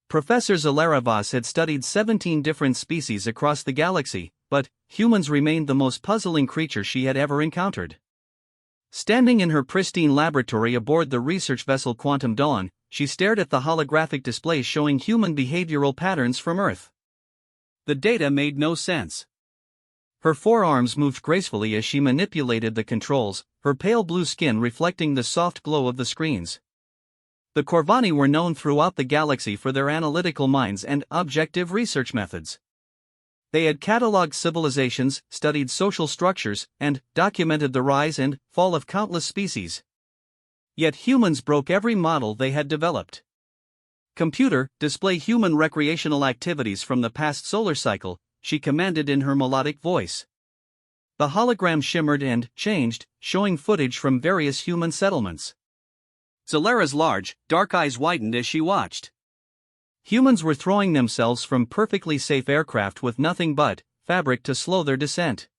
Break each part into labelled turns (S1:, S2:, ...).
S1: Professor Zalera Voss had studied 17 different species across the galaxy, but humans remained the most puzzling creature she had ever encountered. Standing in her pristine laboratory aboard the research vessel Quantum Dawn, she stared at the holographic displays showing human behavioral patterns from Earth. The data made no sense. Her forearms moved gracefully as she manipulated the controls, her pale blue skin reflecting the soft glow of the screens. The Corvani were known throughout the galaxy for their analytical minds and objective research methods. They had catalogued civilizations, studied social structures, and documented the rise and fall of countless species. Yet humans broke every model they had developed. "Computer, display human recreational activities from the past solar cycle," she commanded in her melodic voice. The hologram shimmered and changed, showing footage from various human settlements. Zalera's large, dark eyes widened as she watched. Humans were throwing themselves from perfectly safe aircraft with nothing but fabric to slow their descent.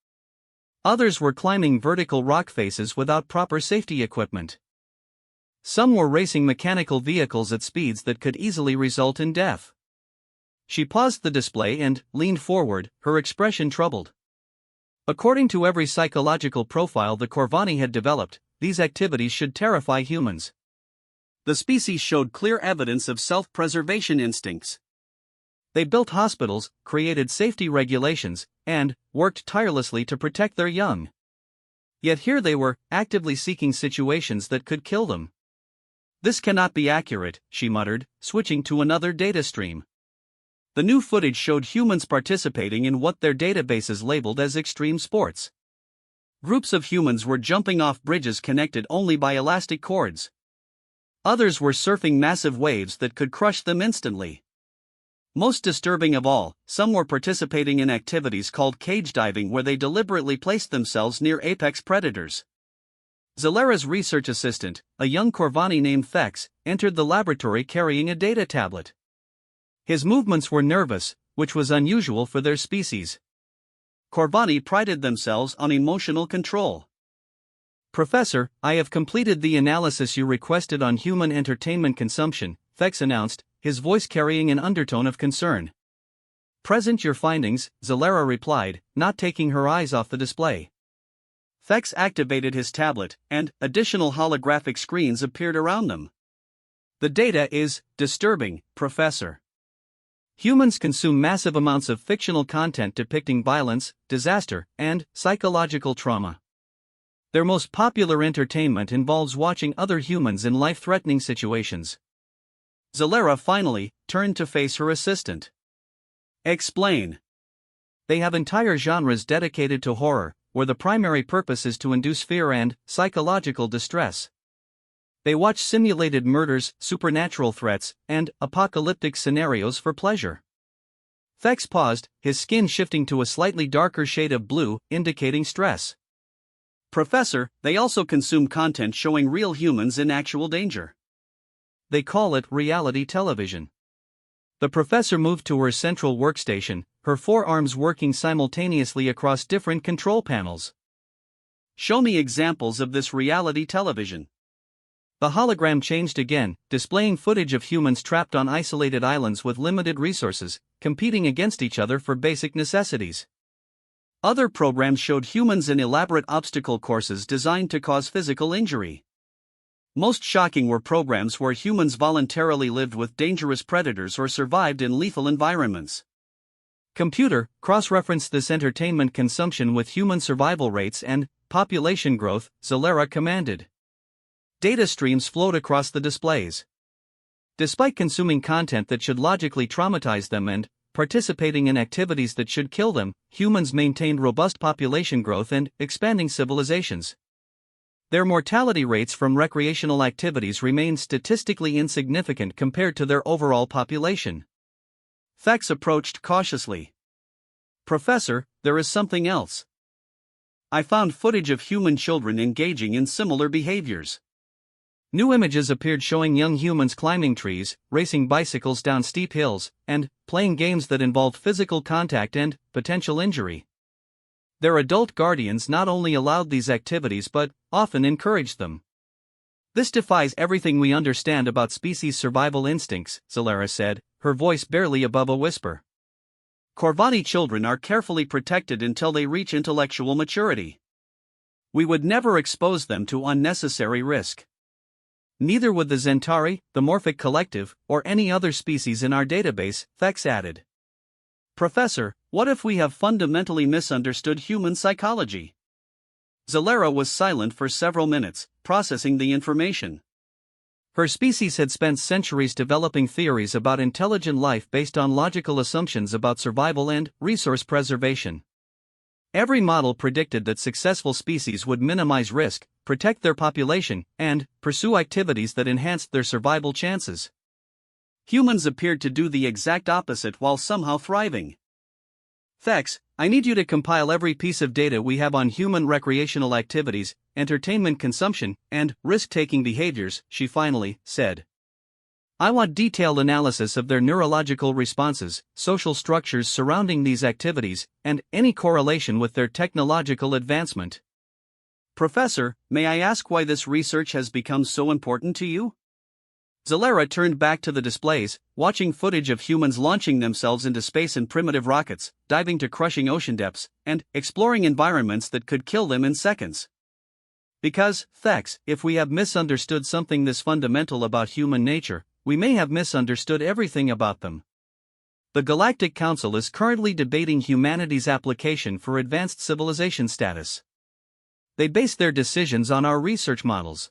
S1: Others were climbing vertical rock faces without proper safety equipment. Some were racing mechanical vehicles at speeds that could easily result in death. She paused the display and leaned forward, her expression troubled. According to every psychological profile the Corvani had developed, these activities should terrify humans. The species showed clear evidence of self-preservation instincts. They built hospitals, created safety regulations, and worked tirelessly to protect their young. Yet here they were, actively seeking situations that could kill them. "This cannot be accurate," she muttered, switching to another data stream. The new footage showed humans participating in what their databases labeled as extreme sports. Groups of humans were jumping off bridges connected only by elastic cords. Others were surfing massive waves that could crush them instantly. Most disturbing of all, some were participating in activities called cage diving, where they deliberately placed themselves near apex predators. Zalera's research assistant, a young Corvani named Thex, entered the laboratory carrying a data tablet. His movements were nervous, which was unusual for their species. Corvani prided themselves on emotional control. "Professor, I have completed the analysis you requested on human entertainment consumption," Thex announced, his voice carrying an undertone of concern. "Present your findings," Zalera replied, not taking her eyes off the display. Thex activated his tablet, and additional holographic screens appeared around them. "The data is disturbing, Professor. Humans consume massive amounts of fictional content depicting violence, disaster, and psychological trauma. Their most popular entertainment involves watching other humans in life-threatening situations." Zalera finally turned to face her assistant. "Explain." "They have entire genres dedicated to horror, where the primary purpose is to induce fear and psychological distress. They watch simulated murders, supernatural threats, and apocalyptic scenarios for pleasure." Thex paused, his skin shifting to a slightly darker shade of blue, indicating stress. "Professor, they also consume content showing real humans in actual danger. They call it reality television." The professor moved to her central workstation, her forearms working simultaneously across different control panels. "Show me examples of this reality television." The hologram changed again, displaying footage of humans trapped on isolated islands with limited resources, competing against each other for basic necessities. Other programs showed humans in elaborate obstacle courses designed to cause physical injury. Most shocking were programs where humans voluntarily lived with dangerous predators or survived in lethal environments. "Computer, cross-reference this entertainment consumption with human survival rates and population growth," Zalera commanded. Data streams flowed across the displays. Despite consuming content that should logically traumatize them and participating in activities that should kill them, humans maintained robust population growth and expanding civilizations. Their mortality rates from recreational activities remained statistically insignificant compared to their overall population. Thex approached cautiously. "Professor, there is something else. I found footage of human children engaging in similar behaviors." New images appeared showing young humans climbing trees, racing bicycles down steep hills, and playing games that involved physical contact and potential injury. Their adult guardians not only allowed these activities but often encouraged them. "This defies everything we understand about species' survival instincts," Zalera said, her voice barely above a whisper. Corvani children are carefully protected until they reach intellectual maturity. We would never expose them to unnecessary risk. Neither would the Zentari, the Morphic Collective, or any other species in our database, Thex added. Professor, what if we have fundamentally misunderstood human psychology? Zalera was silent for several minutes, processing the information. Her species had spent centuries developing theories about intelligent life based on logical assumptions about survival and resource preservation. Every model predicted that successful species would minimize risk, protect their population, and pursue activities that enhanced their survival chances. Humans appeared to do the exact opposite while somehow thriving. Thex, I need you to compile every piece of data we have on human recreational activities, entertainment consumption, and risk-taking behaviors, she finally said. I want detailed analysis of their neurological responses, social structures surrounding these activities, and any correlation with their technological advancement. Professor, may I ask why this research has become so important to you? Zalera turned back to the displays, watching footage of humans launching themselves into space in primitive rockets, diving to crushing ocean depths, and exploring environments that could kill them in seconds. Because, Thex, if we have misunderstood something this fundamental about human nature, we may have misunderstood everything about them. The Galactic Council is currently debating humanity's application for advanced civilization status. They base their decisions on our research models.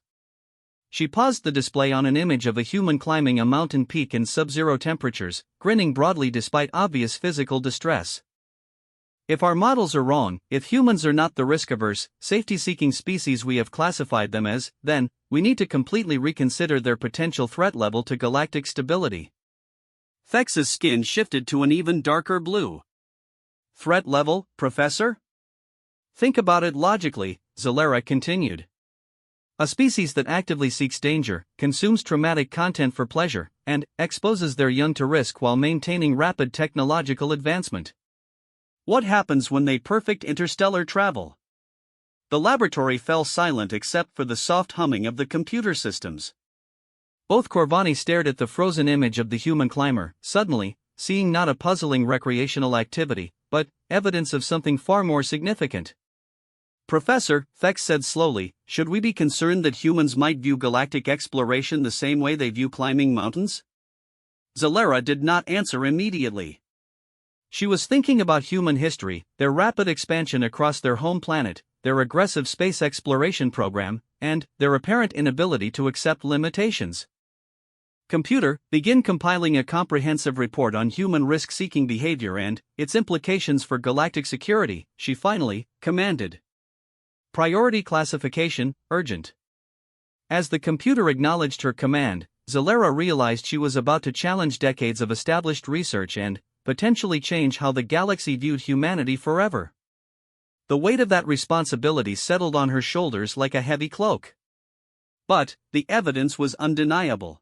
S1: She paused the display on an image of a human climbing a mountain peak in sub-zero temperatures, grinning broadly despite obvious physical distress. If our models are wrong, if humans are not the risk-averse, safety-seeking species we have classified them as, then, we need to completely reconsider their potential threat level to galactic stability. Thex's skin shifted to an even darker blue. Threat level, Professor? Think about it logically, Zalera continued. A species that actively seeks danger, consumes traumatic content for pleasure, and exposes their young to risk while maintaining rapid technological advancement. What happens when they perfect interstellar travel? The laboratory fell silent except for the soft humming of the computer systems. Both Corvani stared at the frozen image of the human climber, suddenly, seeing not a puzzling recreational activity, but evidence of something far more significant. Professor, Thex said slowly, should we be concerned that humans might view galactic exploration the same way they view climbing mountains? Zalera did not answer immediately. She was thinking about human history, their rapid expansion across their home planet, their aggressive space exploration program, and their apparent inability to accept limitations. Computer, begin compiling a comprehensive report on human risk-seeking behavior and its implications for galactic security, she finally commanded. Priority classification, urgent. As the computer acknowledged her command, Zalera realized she was about to challenge decades of established research and potentially change how the galaxy viewed humanity forever. The weight of that responsibility settled on her shoulders like a heavy cloak. But the evidence was undeniable.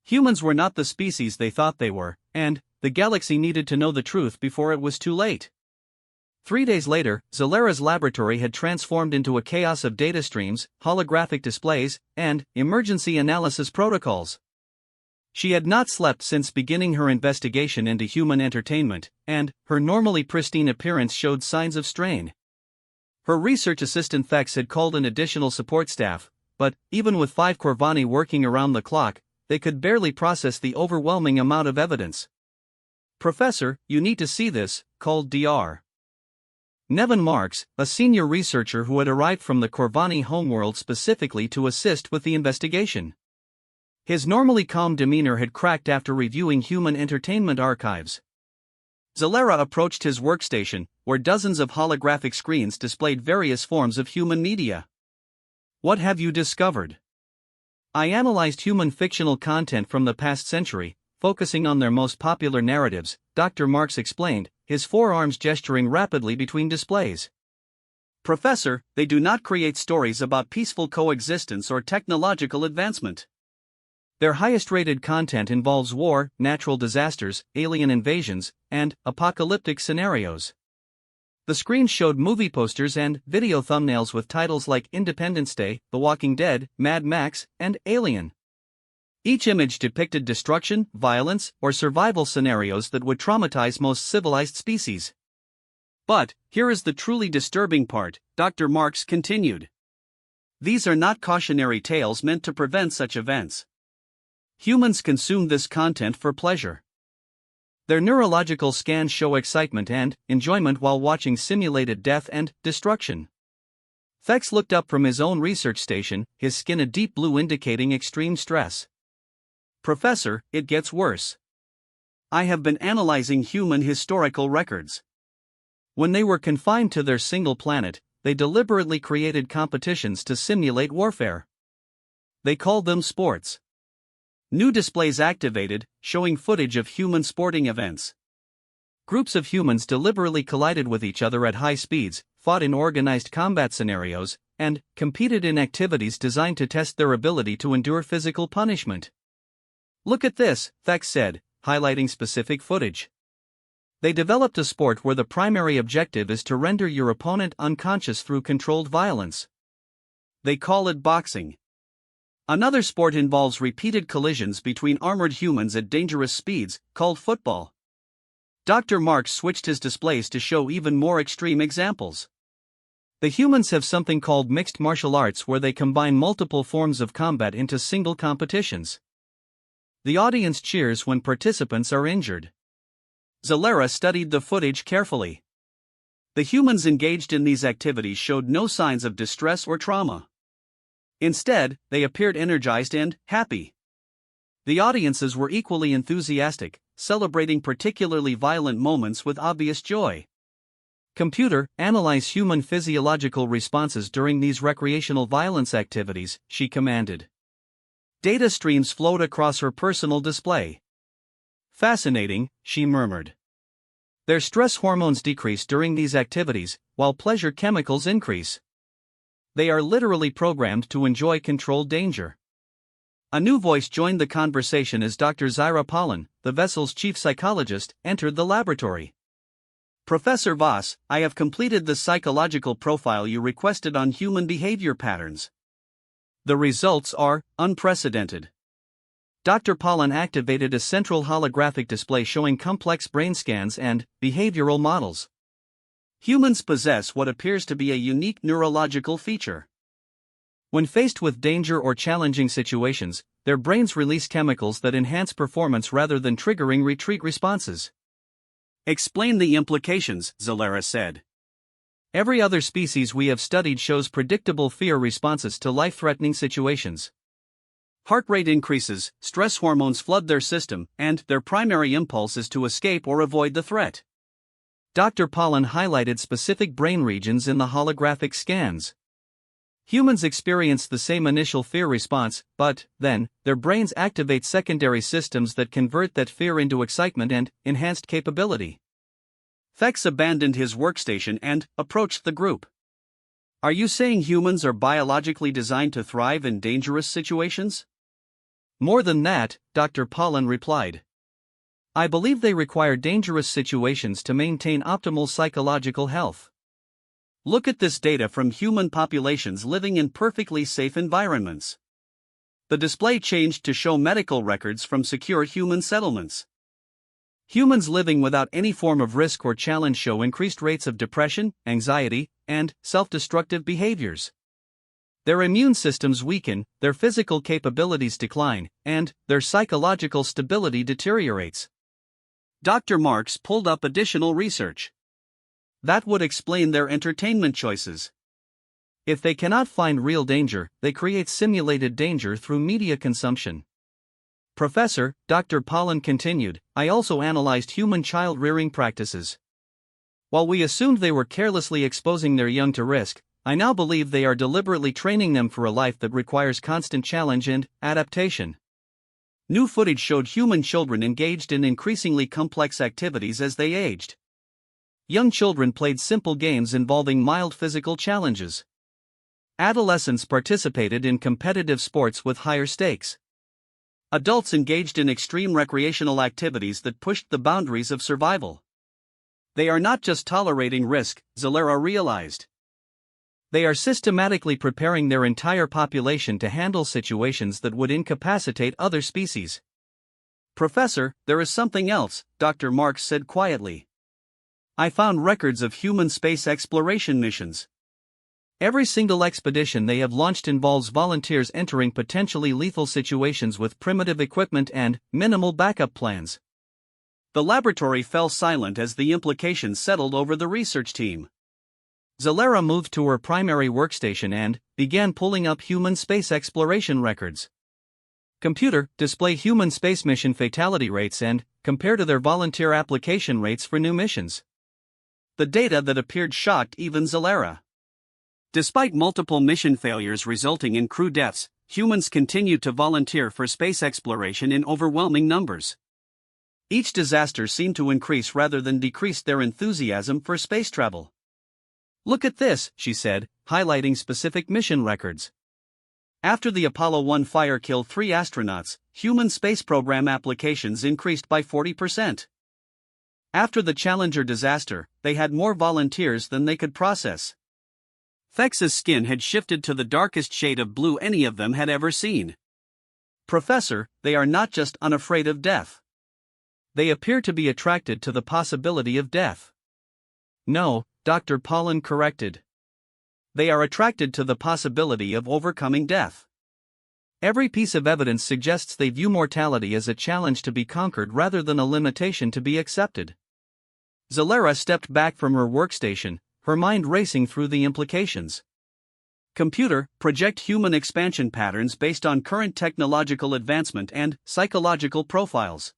S1: Humans were not the species they thought they were, and the galaxy needed to know the truth before it was too late. 3 days later, Zalera's laboratory had transformed into a chaos of data streams, holographic displays, and emergency analysis protocols. She had not slept since beginning her investigation into human entertainment, and her normally pristine appearance showed signs of strain. Her research assistant Thex had called in additional support staff, but even with 5 Corvani working around the clock, they could barely process the overwhelming amount of evidence. Professor, you need to see this, called Dr. Nevin Marks, a senior researcher who had arrived from the Corvani homeworld specifically to assist with the investigation. His normally calm demeanor had cracked after reviewing human entertainment archives. Zalera approached his workstation, where dozens of holographic screens displayed various forms of human media. What have you discovered? I analyzed human fictional content from the past century, focusing on their most popular narratives, Dr. Marks explained, his forearms gesturing rapidly between displays. Professor, they do not create stories about peaceful coexistence or technological advancement. Their highest-rated content involves war, natural disasters, alien invasions, and apocalyptic scenarios. The screens showed movie posters and video thumbnails with titles like Independence Day, The Walking Dead, Mad Max, and Alien. Each image depicted destruction, violence, or survival scenarios that would traumatize most civilized species. But, here is the truly disturbing part, Dr. Marks continued. These are not cautionary tales meant to prevent such events. Humans consume this content for pleasure. Their neurological scans show excitement and enjoyment while watching simulated death and destruction. Thex looked up from his own research station, his skin a deep blue indicating extreme stress. Professor, it gets worse. I have been analyzing human historical records. When they were confined to their single planet, they deliberately created competitions to simulate warfare. They called them sports. New displays activated, showing footage of human sporting events. Groups of humans deliberately collided with each other at high speeds, fought in organized combat scenarios, and competed in activities designed to test their ability to endure physical punishment. Look at this, Thex said, highlighting specific footage. They developed a sport where the primary objective is to render your opponent unconscious through controlled violence. They call it boxing. Another sport involves repeated collisions between armored humans at dangerous speeds, called football. Dr. Marks switched his displays to show even more extreme examples. The humans have something called mixed martial arts where they combine multiple forms of combat into single competitions. The audience cheers when participants are injured. Zalera studied the footage carefully. The humans engaged in these activities showed no signs of distress or trauma. Instead, they appeared energized and happy. The audiences were equally enthusiastic, celebrating particularly violent moments with obvious joy. Computer, analyze human physiological responses during these recreational violence activities, she commanded. Data streams flowed across her personal display. Fascinating, she murmured. Their stress hormones decrease during these activities, while pleasure chemicals increase. They are literally programmed to enjoy controlled danger. A new voice joined the conversation as Dr. Zaira Pollen, the vessel's chief psychologist, entered the laboratory. Professor Voss, I have completed the psychological profile you requested on human behavior patterns. The results are unprecedented. Dr. Pollen activated a central holographic display showing complex brain scans and behavioral models. Humans possess what appears to be a unique neurological feature. When faced with danger or challenging situations, their brains release chemicals that enhance performance rather than triggering retreat responses. Explain the implications, Zalera said. Every other species we have studied shows predictable fear responses to life-threatening situations. Heart rate increases, stress hormones flood their system, and their primary impulse is to escape or avoid the threat. Dr. Pollen highlighted specific brain regions in the holographic scans. Humans experience the same initial fear response, but, then, their brains activate secondary systems that convert that fear into excitement and enhanced capability. Thex abandoned his workstation and approached the group. Are you saying humans are biologically designed to thrive in dangerous situations? More than that, Dr. Pollen replied. I believe they require dangerous situations to maintain optimal psychological health. Look at this data from human populations living in perfectly safe environments. The display changed to show medical records from secure human settlements. Humans living without any form of risk or challenge show increased rates of depression, anxiety, and self-destructive behaviors. Their immune systems weaken, their physical capabilities decline, and their psychological stability deteriorates. Dr. Marks pulled up additional research. That would explain their entertainment choices. If they cannot find real danger, they create simulated danger through media consumption. Professor, Dr. Pollen continued, I also analyzed human child rearing practices. While we assumed they were carelessly exposing their young to risk, I now believe they are deliberately training them for a life that requires constant challenge and adaptation. New footage showed human children engaged in increasingly complex activities as they aged. Young children played simple games involving mild physical challenges. Adolescents participated in competitive sports with higher stakes. Adults engaged in extreme recreational activities that pushed the boundaries of survival. They are not just tolerating risk, Zalera realized. They are systematically preparing their entire population to handle situations that would incapacitate other species. Professor, there is something else, Dr. Marks said quietly. I found records of human space exploration missions. Every single expedition they have launched involves volunteers entering potentially lethal situations with primitive equipment and minimal backup plans. The laboratory fell silent as the implications settled over the research team. Zalera moved to her primary workstation and began pulling up human space exploration records. Computer, display human space mission fatality rates and compare to their volunteer application rates for new missions. The data that appeared shocked even Zalera. Despite multiple mission failures resulting in crew deaths, humans continued to volunteer for space exploration in overwhelming numbers. Each disaster seemed to increase rather than decrease their enthusiasm for space travel. Look at this, she said, highlighting specific mission records. After the Apollo 1 fire killed 3 astronauts, human space program applications increased by 40%. After the Challenger disaster, they had more volunteers than they could process. Thex's skin had shifted to the darkest shade of blue any of them had ever seen. Professor, they are not just unafraid of death. They appear to be attracted to the possibility of death. No, Dr. Pollan corrected. They are attracted to the possibility of overcoming death. Every piece of evidence suggests they view mortality as a challenge to be conquered rather than a limitation to be accepted. Zalera stepped back from her workstation, her mind racing through the implications. Computer, project human expansion patterns based on current technological advancement and psychological profiles.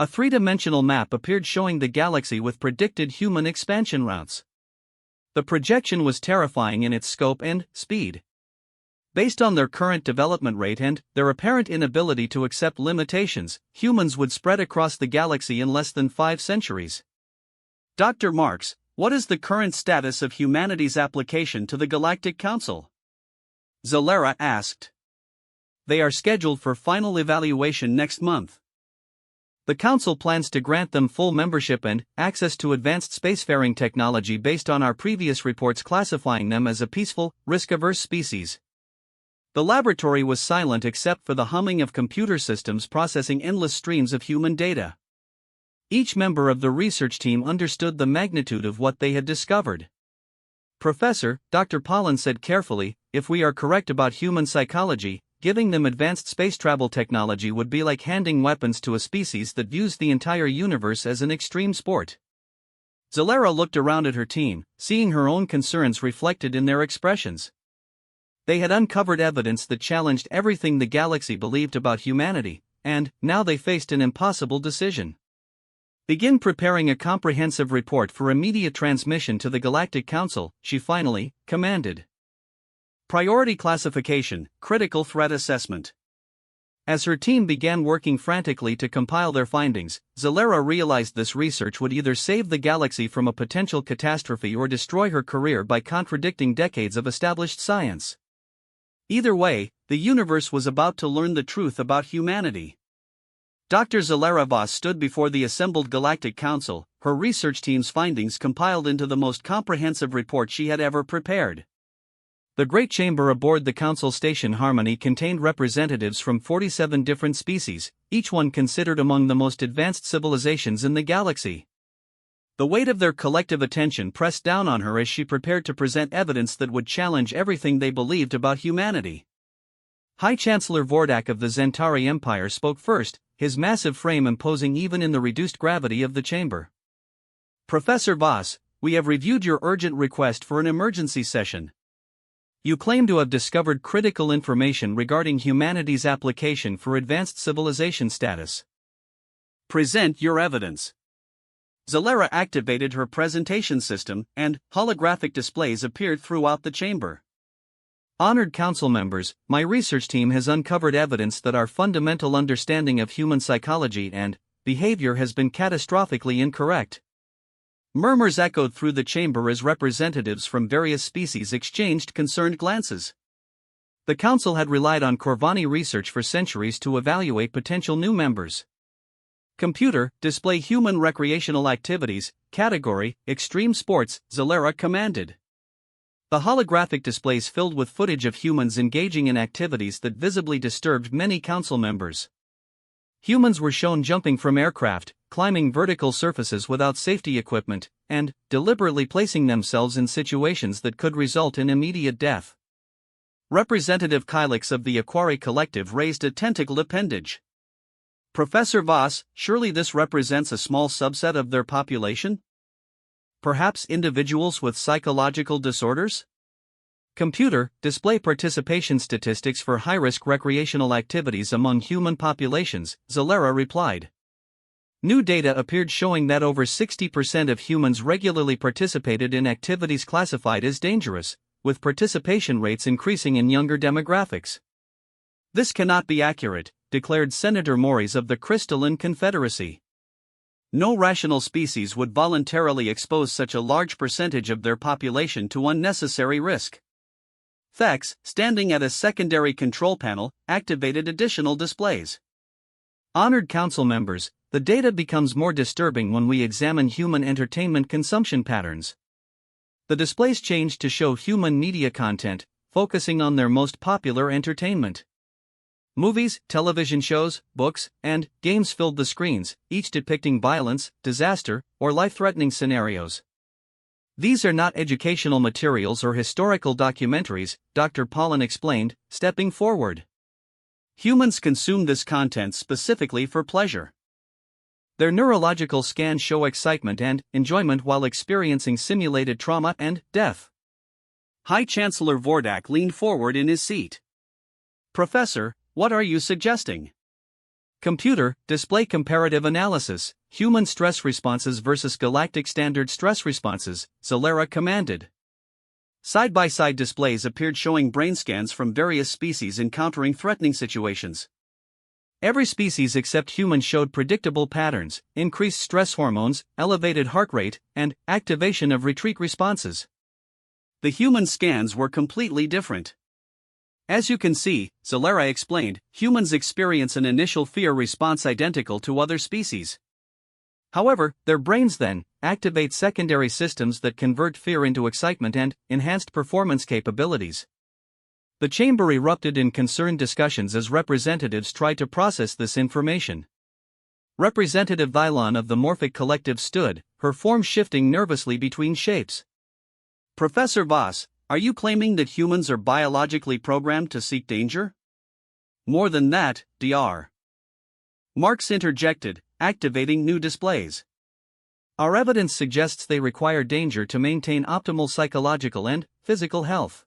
S1: A three-dimensional map appeared showing the galaxy with predicted human expansion routes. The projection was terrifying in its scope and speed. Based on their current development rate and their apparent inability to accept limitations, humans would spread across the galaxy in less than 5 centuries. Dr. Marks, what is the current status of humanity's application to the Galactic Council? Zalera asked. They are scheduled for final evaluation next month. The Council plans to grant them full membership and access to advanced spacefaring technology based on our previous reports classifying them as a peaceful, risk-averse species. The laboratory was silent except for the humming of computer systems processing endless streams of human data. Each member of the research team understood the magnitude of what they had discovered. Professor, Dr. Pollan said carefully, if we are correct about human psychology, giving them advanced space travel technology would be like handing weapons to a species that views the entire universe as an extreme sport. Zalera looked around at her team, seeing her own concerns reflected in their expressions. They had uncovered evidence that challenged everything the galaxy believed about humanity, and now they faced an impossible decision. Begin preparing a comprehensive report for immediate transmission to the Galactic Council, she finally commanded. Priority classification, critical threat assessment. As her team began working frantically to compile their findings, Zalera realized this research would either save the galaxy from a potential catastrophe or destroy her career by contradicting decades of established science. Either way, the universe was about to learn the truth about humanity. Dr. Zalera Voss stood before the assembled Galactic Council, her research team's findings compiled into the most comprehensive report she had ever prepared. The Great Chamber aboard the Council Station Harmony contained representatives from 47 different species, each one considered among the most advanced civilizations in the galaxy. The weight of their collective attention pressed down on her as she prepared to present evidence that would challenge everything they believed about humanity. High Chancellor Vordak of the Zentari Empire spoke first, his massive frame imposing even in the reduced gravity of the chamber. Professor Voss, we have reviewed your urgent request for an emergency session. You claim to have discovered critical information regarding humanity's application for advanced civilization status. Present your evidence. Zalera activated her presentation system, and holographic displays appeared throughout the chamber. Honored council members, my research team has uncovered evidence that our fundamental understanding of human psychology and behavior has been catastrophically incorrect. Murmurs echoed through the chamber as representatives from various species exchanged concerned glances. The council had relied on Corvani research for centuries to evaluate potential new members. Computer, display human recreational activities, category, extreme sports, Zalera commanded. The holographic displays filled with footage of humans engaging in activities that visibly disturbed many council members. Humans were shown jumping from aircraft, climbing vertical surfaces without safety equipment, and deliberately placing themselves in situations that could result in immediate death. Representative Kylix of the Aquari Collective raised a tentacle appendage. Professor Voss, surely this represents a small subset of their population? Perhaps individuals with psychological disorders? Computer, display participation statistics for high-risk recreational activities among human populations, Zalera replied. New data appeared showing that over 60% of humans regularly participated in activities classified as dangerous, with participation rates increasing in younger demographics. This cannot be accurate, declared Senator Morris of the Crystalline Confederacy. No rational species would voluntarily expose such a large percentage of their population to unnecessary risk. Thex, standing at a secondary control panel, activated additional displays. Honored council members, the data becomes more disturbing when we examine human entertainment consumption patterns. The displays changed to show human media content, focusing on their most popular entertainment. Movies, television shows, books, and games filled the screens, each depicting violence, disaster, or life-threatening scenarios. These are not educational materials or historical documentaries, Dr. Pollan explained, stepping forward. Humans consume this content specifically for pleasure. Their neurological scans show excitement and enjoyment while experiencing simulated trauma and death. High Chancellor Vordak leaned forward in his seat. Professor, what are you suggesting? Computer, display comparative analysis, human stress responses versus galactic standard stress responses, Zalera commanded. Side-by-side displays appeared showing brain scans from various species encountering threatening situations. Every species except humans showed predictable patterns, increased stress hormones, elevated heart rate, and activation of retreat responses. The human scans were completely different. As you can see, Zalera explained, humans experience an initial fear response identical to other species. However, their brains then activate secondary systems that convert fear into excitement and enhanced performance capabilities. The chamber erupted in concerned discussions as representatives tried to process this information. Representative Thylon of the Morphic Collective stood, her form shifting nervously between shapes. Professor Voss, are you claiming that humans are biologically programmed to seek danger? More than that, Dr. Marx interjected, activating new displays. Our evidence suggests they require danger to maintain optimal psychological and physical health.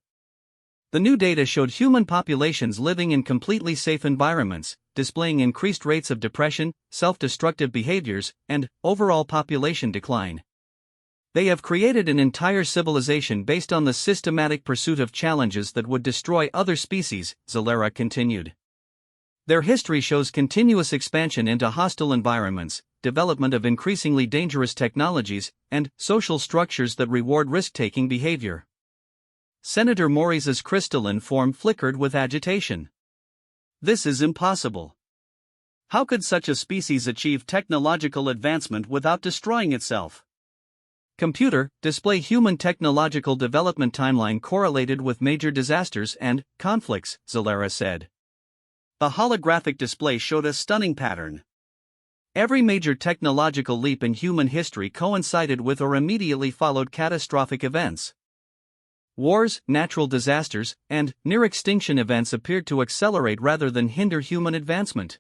S1: The new data showed human populations living in completely safe environments, displaying increased rates of depression, self-destructive behaviors, and overall population decline. They have created an entire civilization based on the systematic pursuit of challenges that would destroy other species, Zalera continued. Their history shows continuous expansion into hostile environments, development of increasingly dangerous technologies, and social structures that reward risk-taking behavior. Senator Morris's crystalline form flickered with agitation. This is impossible. How could such a species achieve technological advancement without destroying itself? Computer, display human technological development timeline correlated with major disasters and conflicts, Zalera said. The holographic display showed a stunning pattern. Every major technological leap in human history coincided with or immediately followed catastrophic events. Wars, natural disasters, and near-extinction events appeared to accelerate rather than hinder human advancement.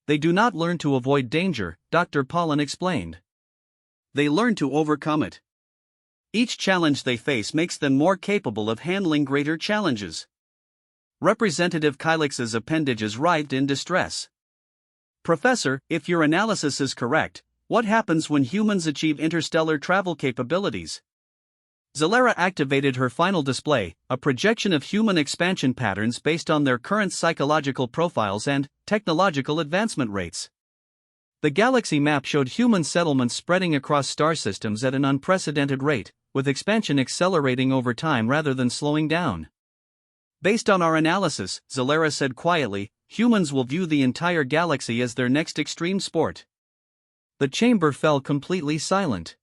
S1: They do not learn to avoid danger, Dr. Pollan explained. They learn to overcome it. Each challenge they face makes them more capable of handling greater challenges. Representative Kylix's appendages writhed in distress. Professor, if your analysis is correct, what happens when humans achieve interstellar travel capabilities? Zalera activated her final display, a projection of human expansion patterns based on their current psychological profiles and technological advancement rates. The galaxy map showed human settlements spreading across star systems at an unprecedented rate, with expansion accelerating over time rather than slowing down. Based on our analysis, Zalera said quietly, humans will view the entire galaxy as their next extreme sport. The chamber fell completely silent.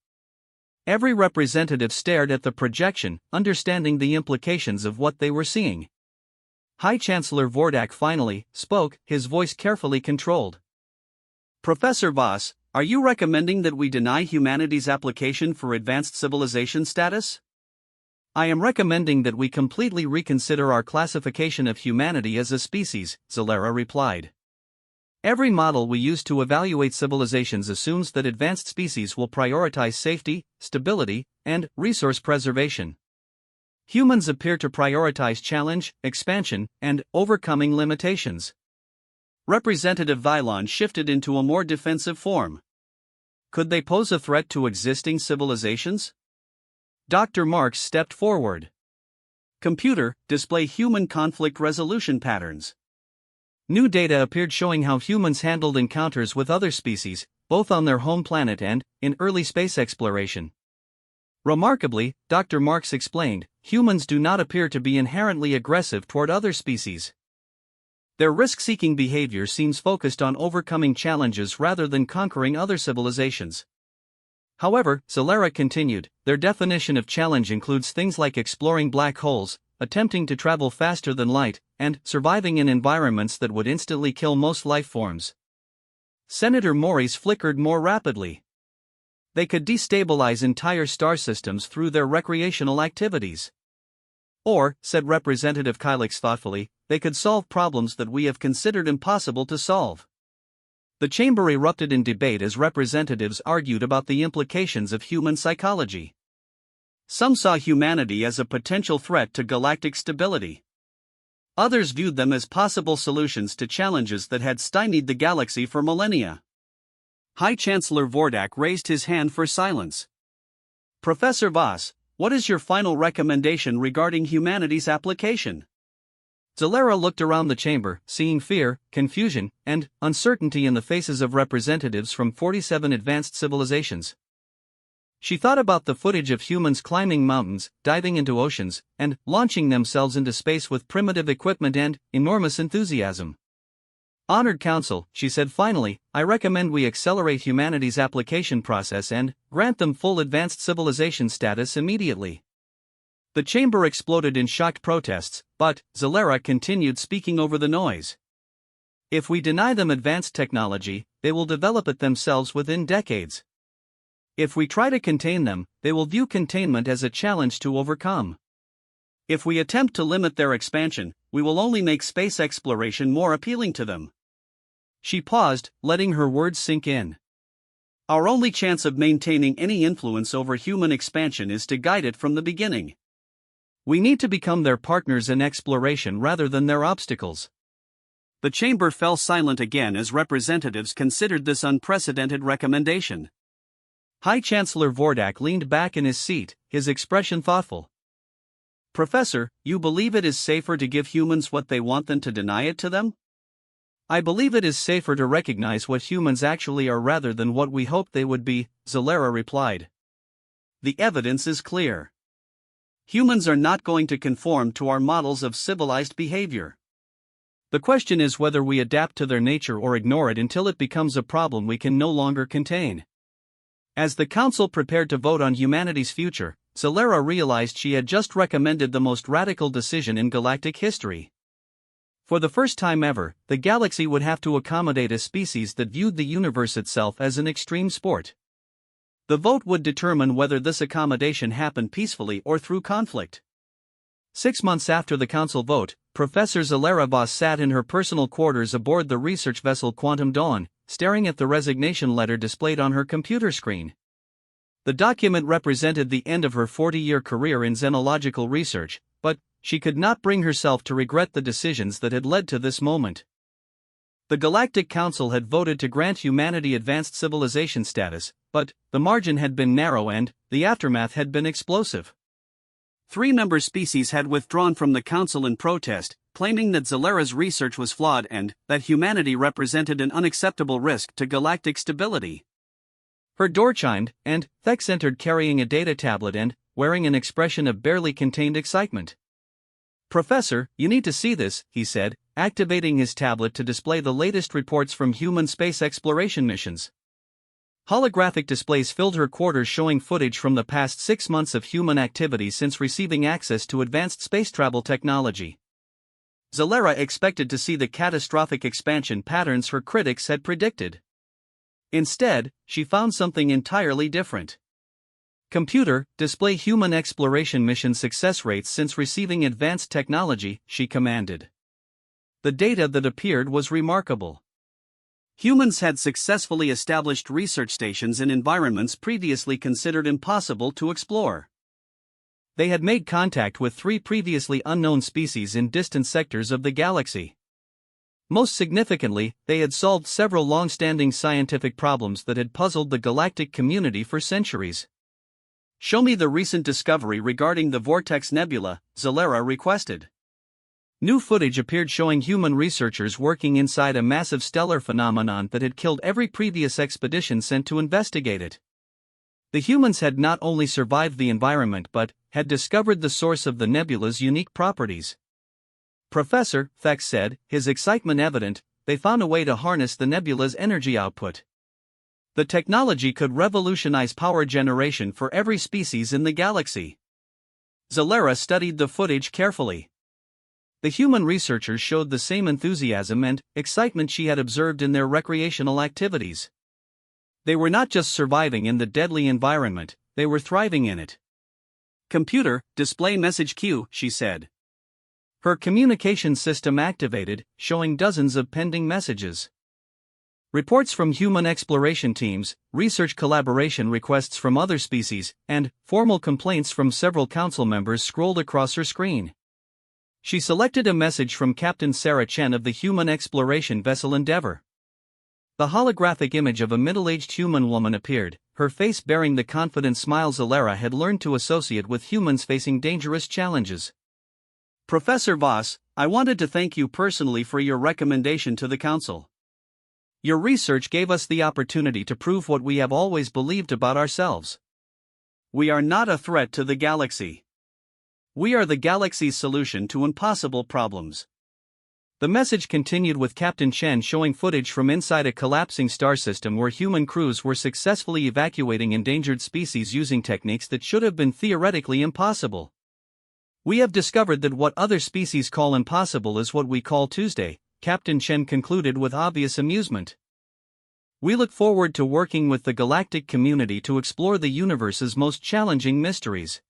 S1: Every representative stared at the projection, understanding the implications of what they were seeing. High Chancellor Vordak finally spoke, his voice carefully controlled. Professor Voss, are you recommending that we deny humanity's application for advanced civilization status? I am recommending that we completely reconsider our classification of humanity as a species, Zalera replied. Every model we use to evaluate civilizations assumes that advanced species will prioritize safety, stability, and resource preservation. Humans appear to prioritize challenge, expansion, and overcoming limitations. Representative Vylon shifted into a more defensive form. Could they pose a threat to existing civilizations? Dr. Marx stepped forward. Computer, display human conflict resolution patterns. New data appeared showing how humans handled encounters with other species, both on their home planet and in early space exploration. Remarkably, Dr. Marx explained, humans do not appear to be inherently aggressive toward other species. Their risk-seeking behavior seems focused on overcoming challenges rather than conquering other civilizations. However, Zalera continued, their definition of challenge includes things like exploring black holes, attempting to travel faster than light, and surviving in environments that would instantly kill most life forms. Senator Maury's flickered more rapidly. They could destabilize entire star systems through their recreational activities. Or, said Representative Kylix thoughtfully, they could solve problems that we have considered impossible to solve. The chamber erupted in debate as representatives argued about the implications of human psychology. Some saw humanity as a potential threat to galactic stability. Others viewed them as possible solutions to challenges that had stymied the galaxy for millennia. High Chancellor Vordak raised his hand for silence. Professor Voss, what is your final recommendation regarding humanity's application? Zalera looked around the chamber, seeing fear, confusion, and uncertainty in the faces of representatives from 47 advanced civilizations. She thought about the footage of humans climbing mountains, diving into oceans, and launching themselves into space with primitive equipment and enormous enthusiasm. Honored Council, she said finally, I recommend we accelerate humanity's application process and grant them full advanced civilization status immediately. The chamber exploded in shocked protests, but Zalera continued speaking over the noise. If we deny them advanced technology, they will develop it themselves within decades. If we try to contain them, they will view containment as a challenge to overcome. If we attempt to limit their expansion, we will only make space exploration more appealing to them. She paused, letting her words sink in. Our only chance of maintaining any influence over human expansion is to guide it from the beginning. We need to become their partners in exploration rather than their obstacles. The chamber fell silent again as representatives considered this unprecedented recommendation. High Chancellor Vordak leaned back in his seat, his expression thoughtful. Professor, you believe it is safer to give humans what they want than to deny it to them? I believe it is safer to recognize what humans actually are rather than what we hoped they would be, Zalera replied. The evidence is clear. Humans are not going to conform to our models of civilized behavior. The question is whether we adapt to their nature or ignore it until it becomes a problem we can no longer contain. As the Council prepared to vote on humanity's future, Zalera realized she had just recommended the most radical decision in galactic history. For the first time ever, the galaxy would have to accommodate a species that viewed the universe itself as an extreme sport. The vote would determine whether this accommodation happened peacefully or through conflict. 6 months after the Council vote, Professor Zalera Voss sat in her personal quarters aboard the research vessel Quantum Dawn, staring at the resignation letter displayed on her computer screen. The document represented the end of her 40-year career in xenological research, but she could not bring herself to regret the decisions that had led to this moment. The Galactic Council had voted to grant humanity advanced civilization status, but the margin had been narrow and the aftermath had been explosive. 3 member species had withdrawn from the Council in protest, claiming that Zalera's research was flawed and that humanity represented an unacceptable risk to galactic stability. Her door chimed, and Thex entered carrying a data tablet and wearing an expression of barely contained excitement. Professor, you need to see this, he said, activating his tablet to display the latest reports from human space exploration missions. Holographic displays filled her quarters showing footage from the past 6 months of human activity since receiving access to advanced space travel technology. Zalera expected to see the catastrophic expansion patterns her critics had predicted. Instead, she found something entirely different. Computer, display human exploration mission success rates since receiving advanced technology, she commanded. The data that appeared was remarkable. Humans had successfully established research stations in environments previously considered impossible to explore. They had made contact with 3 previously unknown species in distant sectors of the galaxy. Most significantly, they had solved several long-standing scientific problems that had puzzled the galactic community for centuries. "Show me the recent discovery regarding the Vortex Nebula," Zalera requested. New footage appeared showing human researchers working inside a massive stellar phenomenon that had killed every previous expedition sent to investigate it. The humans had not only survived the environment but had discovered the source of the nebula's unique properties. Professor Thex said, his excitement evident, they found a way to harness the nebula's energy output. The technology could revolutionize power generation for every species in the galaxy. Zalera studied the footage carefully. The human researchers showed the same enthusiasm and excitement she had observed in their recreational activities. They were not just surviving in the deadly environment, they were thriving in it. "Computer, display message queue," she said. Her communication system activated, showing dozens of pending messages. Reports from human exploration teams, research collaboration requests from other species, and formal complaints from several council members scrolled across her screen. She selected a message from Captain Sarah Chen of the human exploration vessel Endeavour. The holographic image of a middle-aged human woman appeared, her face bearing the confident smile Zalera had learned to associate with humans facing dangerous challenges. "Professor Voss, I wanted to thank you personally for your recommendation to the Council. Your research gave us the opportunity to prove what we have always believed about ourselves. We are not a threat to the galaxy. We are the galaxy's solution to impossible problems." The message continued with Captain Chen showing footage from inside a collapsing star system where human crews were successfully evacuating endangered species using techniques that should have been theoretically impossible. "We have discovered that what other species call impossible is what we call Tuesday," Captain Chen concluded with obvious amusement. "We look forward to working with the galactic community to explore the universe's most challenging mysteries."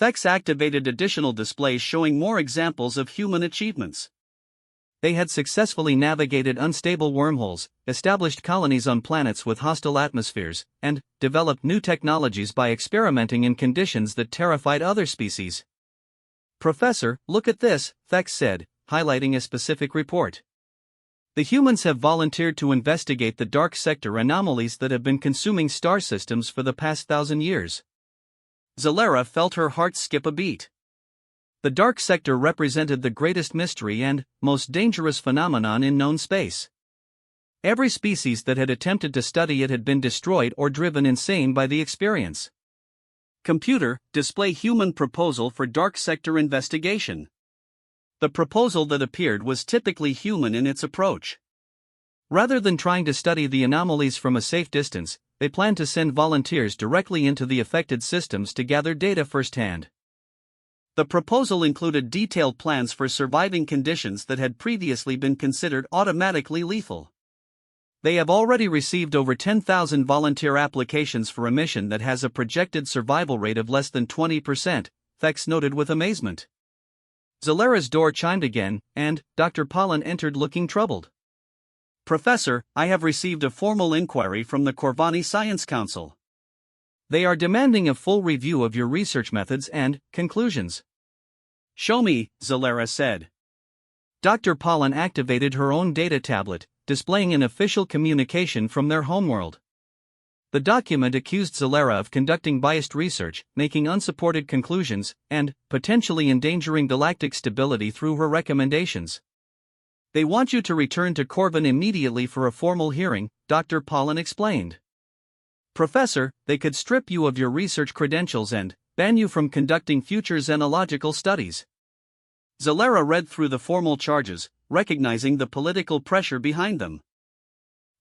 S1: Thex activated additional displays showing more examples of human achievements. They had successfully navigated unstable wormholes, established colonies on planets with hostile atmospheres, and developed new technologies by experimenting in conditions that terrified other species. "Professor, look at this," Thex said, highlighting a specific report. "The humans have volunteered to investigate the dark sector anomalies that have been consuming star systems for the past 1,000 years. Zalera felt her heart skip a beat. The dark sector represented the greatest mystery and most dangerous phenomenon in known space. Every species that had attempted to study it had been destroyed or driven insane by the experience. "Computer, display human proposal for dark sector investigation." The proposal that appeared was typically human in its approach. Rather than trying to study the anomalies from a safe distance, they planned to send volunteers directly into the affected systems to gather data firsthand. The proposal included detailed plans for surviving conditions that had previously been considered automatically lethal. They have already received over 10,000 volunteer applications for a mission that has a projected survival rate of less than 20%, Thex noted with amazement. Zalera's door chimed again, and Dr. Pollen entered looking troubled. "Professor, I have received a formal inquiry from the Corvani Science Council. They are demanding a full review of your research methods and conclusions." "Show me," Zalera said. Dr. Pollen activated her own data tablet, displaying an official communication from their homeworld. The document accused Zalera of conducting biased research, making unsupported conclusions, and potentially endangering galactic stability through her recommendations. "They want you to return to Corvin immediately for a formal hearing," Dr. Pollen explained. "Professor, they could strip you of your research credentials and ban you from conducting future xenological studies." Zalera read through the formal charges, recognizing the political pressure behind them.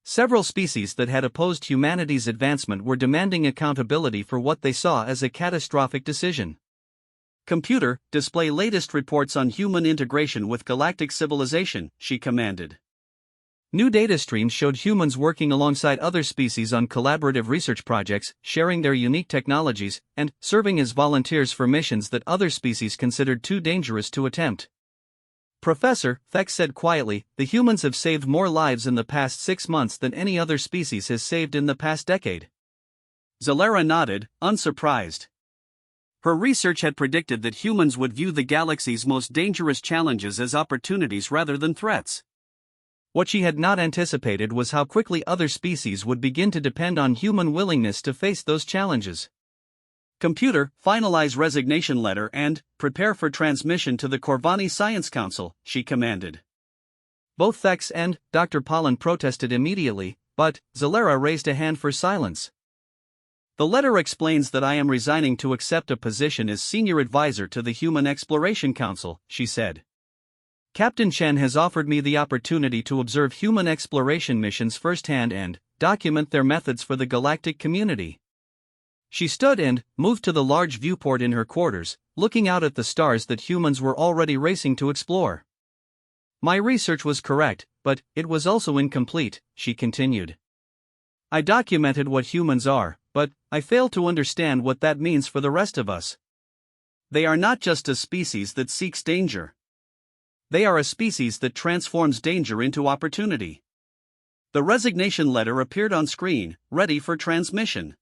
S1: Several species that had opposed humanity's advancement were demanding accountability for what they saw as a catastrophic decision. "Computer, display latest reports on human integration with galactic civilization," she commanded. New data streams showed humans working alongside other species on collaborative research projects, sharing their unique technologies, and serving as volunteers for missions that other species considered too dangerous to attempt. "Professor," Thex said quietly, "the humans have saved more lives in the past 6 months than any other species has saved in the past decade." Zalera nodded, unsurprised. Her research had predicted that humans would view the galaxy's most dangerous challenges as opportunities rather than threats. What she had not anticipated was how quickly other species would begin to depend on human willingness to face those challenges. "Computer, finalize resignation letter and prepare for transmission to the Corvani Science Council," she commanded. Both Thex and Dr. Pollen protested immediately, but Zalera raised a hand for silence. "The letter explains that I am resigning to accept a position as senior advisor to the Human Exploration Council," she said. "Captain Chen has offered me the opportunity to observe human exploration missions firsthand and document their methods for the galactic community." She stood and moved to the large viewport in her quarters, looking out at the stars that humans were already racing to explore. "My research was correct, but it was also incomplete," she continued. "I documented what humans are, but I failed to understand what that means for the rest of us. They are not just a species that seeks danger. They are a species that transforms danger into opportunity." The resignation letter appeared on screen, ready for transmission.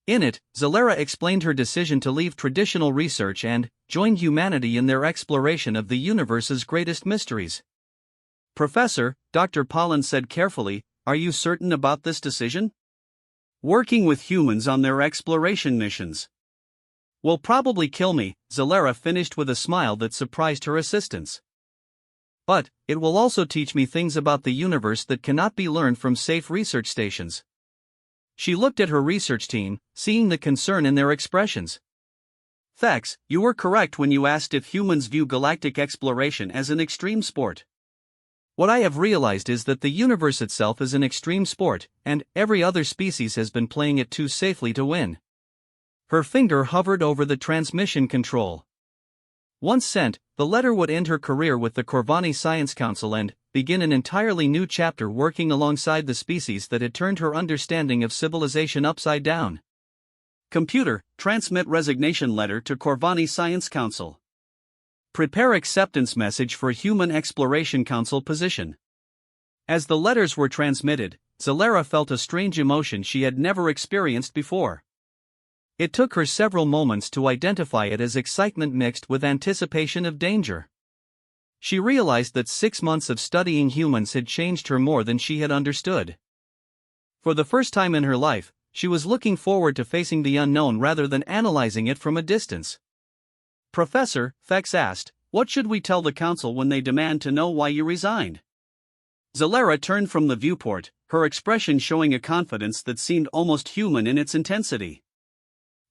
S1: In it, Zalera explained her decision to leave traditional research and join humanity in their exploration of the universe's greatest mysteries. "Professor," Dr. Pollen said carefully, "are you certain about this decision? Working with humans on their exploration missions will probably kill me," Zalera finished with a smile that surprised her assistants. "But it will also teach me things about the universe that cannot be learned from safe research stations." She looked at her research team, seeing the concern in their expressions. "Thex, you were correct when you asked if humans view galactic exploration as an extreme sport. What I have realized is that the universe itself is an extreme sport, and every other species has been playing it too safely to win." Her finger hovered over the transmission control. Once sent, the letter would end her career with the Corvani Science Council and begin an entirely new chapter working alongside the species that had turned her understanding of civilization upside down. "Computer, transmit resignation letter to Corvani Science Council. Prepare acceptance message for Human Exploration Council position." As the letters were transmitted, Zalera felt a strange emotion she had never experienced before. It took her several moments to identify it as excitement mixed with anticipation of danger. She realized that 6 months of studying humans had changed her more than she had understood. For the first time in her life, she was looking forward to facing the unknown rather than analyzing it from a distance. "Professor," Thex asked, "what should we tell the council when they demand to know why you resigned?" Zalera turned from the viewport, her expression showing a confidence that seemed almost human in its intensity.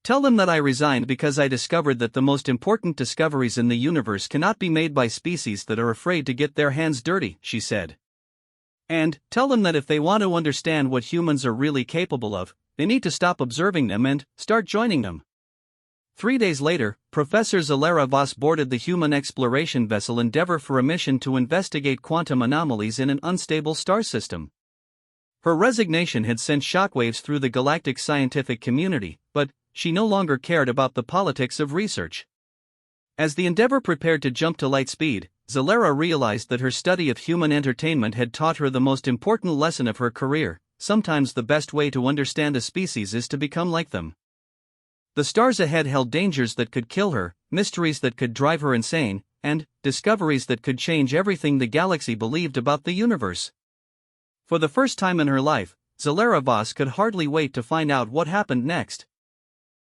S1: "Tell them that I resigned because I discovered that the most important discoveries in the universe cannot be made by species that are afraid to get their hands dirty," she said. "And tell them that if they want to understand what humans are really capable of, they need to stop observing them and start joining them." 3 days later, Professor Zalera Voss boarded the human exploration vessel Endeavour for a mission to investigate quantum anomalies in an unstable star system. Her resignation had sent shockwaves through the galactic scientific community, but she no longer cared about the politics of research. As the Endeavour prepared to jump to light speed, Zalera realized that her study of human entertainment had taught her the most important lesson of her career: sometimes the best way to understand a species is to become like them. The stars ahead held dangers that could kill her, mysteries that could drive her insane, and discoveries that could change everything the galaxy believed about the universe. For the first time in her life, Zalera Voss could hardly wait to find out what happened next.